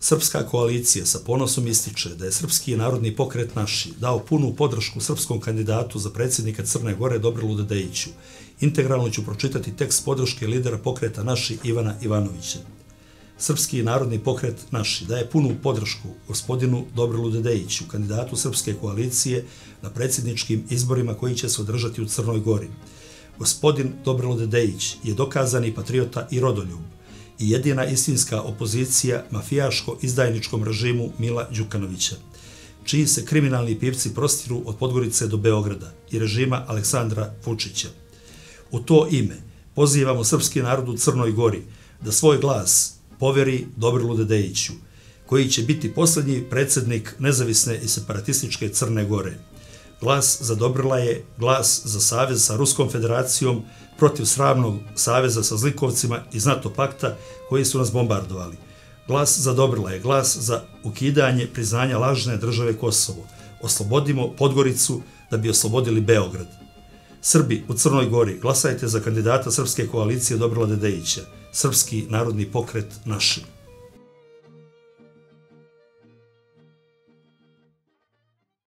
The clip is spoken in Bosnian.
Srpska koalicija sa ponosom ističe da je Srpski narodni pokret Naši dao punu podršku srpskom kandidatu za predsjednika Crne Gore Dobrilu Dedejiću. Integralno ću pročitati tekst podrške lidera pokreta Naši Ivana Ivanovića. Srpski narodni pokret Naši daje punu podršku gospodinu Dobrilu Dedejiću, kandidatu Srpske koalicije na predsjedničkim izborima koji će se održati u Crnoj Gori. Gospodin Dobrilo Dedejić je dokazani patriota i rodoljub i jedina istinska opozicija mafijaško-izdajničkom režimu Mila Đukanovića, čiji se kriminalni pivci prostiru od Podgorice do Beograda i režima Aleksandra Vučića. U to ime pozivamo srpski narod u Crnoj Gori da svoj glas poveri Dobrilu Dedejiću, koji će biti posljednji predsjednik nezavisne i separatističke Crne Gore. Glas za Dobrila je glas za savez sa Ruskom federacijom protiv sramnog saveza sa zlikovcima iz NATO pakta koji su nas bombardovali. Glas za Dobrila je glas za ukidanje priznanja lažne države Kosovo. Oslobodimo Podgoricu da bi oslobodili Beograd. Srbi u Crnoj Gori, glasajte za kandidata Srpske koalicije Dobrila Dedejića, Srpski narodni pokret Naši.